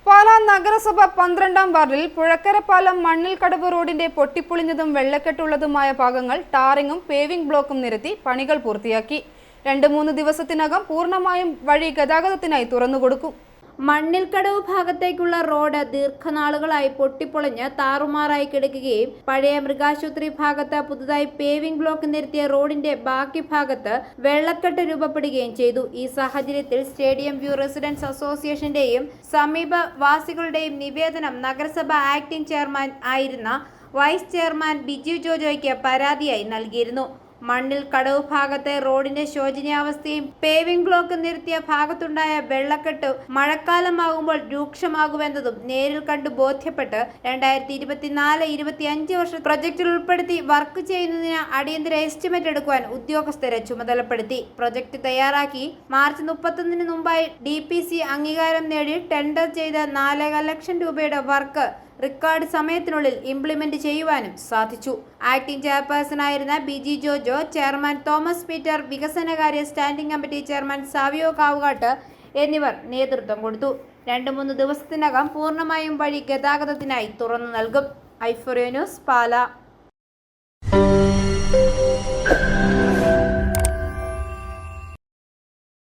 പാലാ നഗരസഭ 12-ാം വാർഡിൽ പുഴക്കരപ്പാലം മണ്ണിൽക്കടവ് റോഡിന്റെ പൊട്ടിപ്പൊളിഞ്ഞതും വെള്ളക്കെട്ടുള്ളതുമായ ഭാഗങ്ങൾ ടാറിങ്ങും പേവിംഗ് ബ്ലോക്കും നിരത്തി പണികൾ പൂർത്തിയാക്കി. 2-3 ദിവസത്തിനകം പൂർണ്ണമായും വഴി ഗതാഗതത്തിനായി തുറന്നുകൊടുക്കും. മണ്ണിൽക്കടവ് ഭാഗത്തേക്കുള്ള റോഡ് ദീർഘനാളുകളായി പൊട്ടിപ്പൊളിഞ്ഞ് താറുമാറായി കിടക്കുകയും പഴയ മൃഗാശുപത്രി ഭാഗത്ത് പുതുതായി പേവിംഗ് ബ്ലോക്ക് നിരത്തിയ റോഡിന്റെ ബാക്കി ഭാഗത്ത് വെള്ളക്കെട്ട് രൂപപ്പെടുകയും ചെയ്തു. ഈ സാഹചര്യത്തിൽ സ്റ്റേഡിയം വ്യൂ റെസിഡൻസ് അസോസിയേഷന്റെയും സമീപവാസികളുടെയും നിവേദനം നഗരസഭ ആക്ടിംഗ് ചെയർമാൻ ആയിരുന്ന വൈസ് ചെയർമാൻ ബിജു ജോജോയ്ക്ക് പരാതിയായി നൽകിയിരുന്നു. മണ്ണിൽക്കടവ് ഭാഗത്തെ റോഡിന്റെ ശോചനീയാവസ്ഥയും പേവിംഗ് ബ്ലോക്ക് നിരത്തിയ ഭാഗത്തുണ്ടായ വെള്ളക്കെട്ട് മഴക്കാലമാകുമ്പോൾ രൂക്ഷമാകുമെന്നതും നേരിൽ കണ്ടു ബോധ്യപ്പെട്ട് 2024-25 വർഷ പ്രൊജക്റ്റിൽ ഉൾപ്പെടുത്തി വർക്ക് ചെയ്യുന്നതിന് അടിയന്തര എസ്റ്റിമേറ്റ് എടുക്കുവാൻ ഉദ്യോഗസ്ഥരെ ചുമതലപ്പെടുത്തി. പ്രൊജക്ട് തയ്യാറാക്കി മാർച്ച് 31-ന് മുമ്പായി DPC അംഗീകാരം നേടി ടെൻഡർ ചെയ്ത 4.5 ലക്ഷം രൂപയുടെ വർക്ക് റെക്കോർഡ് സമയത്തിനുള്ളിൽ ഇംപ്ലിമെന്റ് ചെയ്യുവാനും സാധിച്ചു. ആക്ടിംഗ് ചെയർപേഴ്സണായിരുന്ന ബിജി ജോജോ, ചെയർമാൻ തോമസ് പീറ്റർ, വികസനകാര്യ standing committee chairman Savio Kavukattu എന്നിവർ നേതൃത്വം കൊടുത്തു. 2-3 ദിവസത്തിനകം പൂർണ്ണമായും വഴി ഗതാഗതത്തിനായി തുറന്നു നൽകും. ഐഫോറിയ ന്യൂസ്, പാലാ.